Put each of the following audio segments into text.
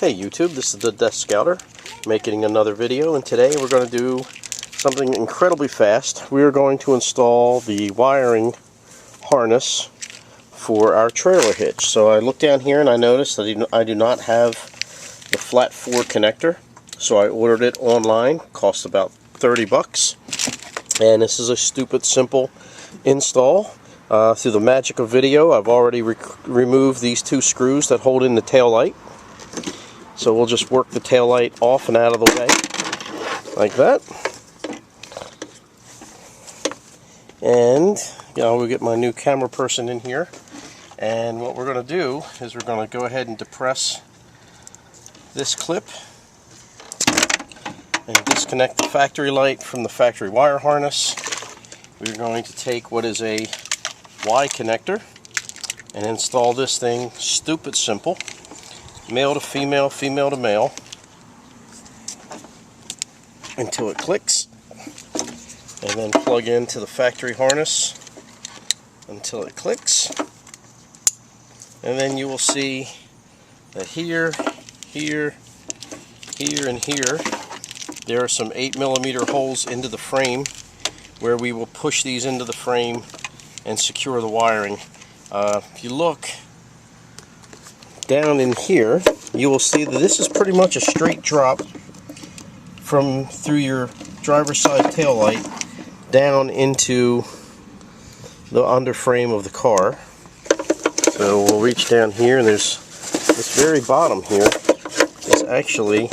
Hey YouTube, this is the Death Scouter making another video, and today we're going to do something incredibly fast. We are going to install the wiring harness for our trailer hitch. So I looked down here and I noticed that I do not have the flat 4 connector, so I ordered it online. Cost about 30 bucks, and this is a stupid simple install. Through the magic of video, I've already removed these 2 screws that hold in the tail light. So we'll just work the tail light off and out of the way, like that. And we'll get my new camera person in here. And what we're going to do is we're going to go ahead and depress this clip and disconnect the factory light from the factory wire harness. We're going to take what is a Y connector and install this thing stupid simple. Male to female, female to male, until it clicks, and then plug into the factory harness until it clicks, and then you will see that here, here, here, and here there are some 8mm holes into the frame where we will push these into the frame and secure the wiring. If you look down in here, you will see that this is pretty much a straight drop from through your driver's side tail light down into the underframe of the car. So we'll reach down here, and there's this very bottom here is actually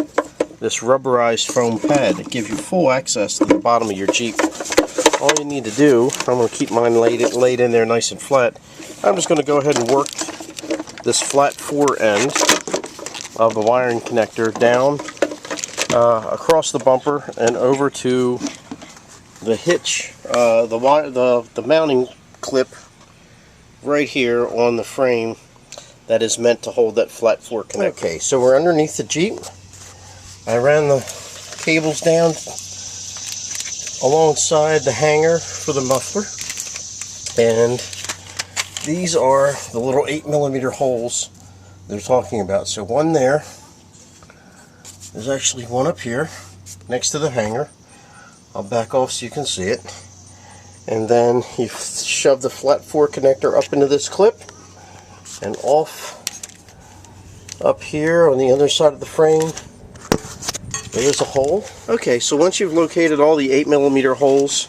this rubberized foam pad that gives you full access to the bottom of your Jeep. All you need to do, I'm going to keep mine laid in there nice and flat. I'm just going to go ahead and work this flat 4 end of the wiring connector down across the bumper and over to the hitch, the mounting clip right here on the frame that is meant to hold that flat 4 connector. Okay, so we're underneath the Jeep. I ran the cables down alongside the hanger for the muffler, and these are the little 8mm holes they're talking about. So one there, there's actually one up here next to the hanger. I'll back off so you can see it. And then you shove the flat 4 connector up into this clip and off up here on the other side of the frame. There's a hole. Okay, so once you've located all the 8mm holes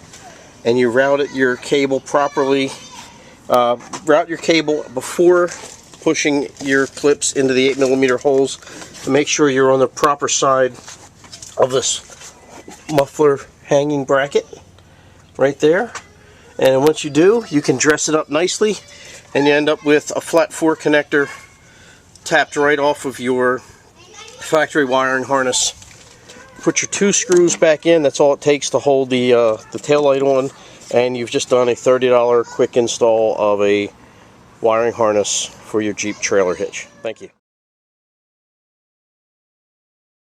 and you routed your cable properly, route your cable before pushing your clips into the 8mm holes to make sure you're on the proper side of this muffler hanging bracket right there. And once you do, you can dress it up nicely, and you end up with a flat 4 connector tapped right off of your factory wiring harness. Put your 2 screws back in. That's all it takes to hold the tail light on, and you've just done a $30 quick install of a wiring harness for your Jeep trailer hitch. Thank you.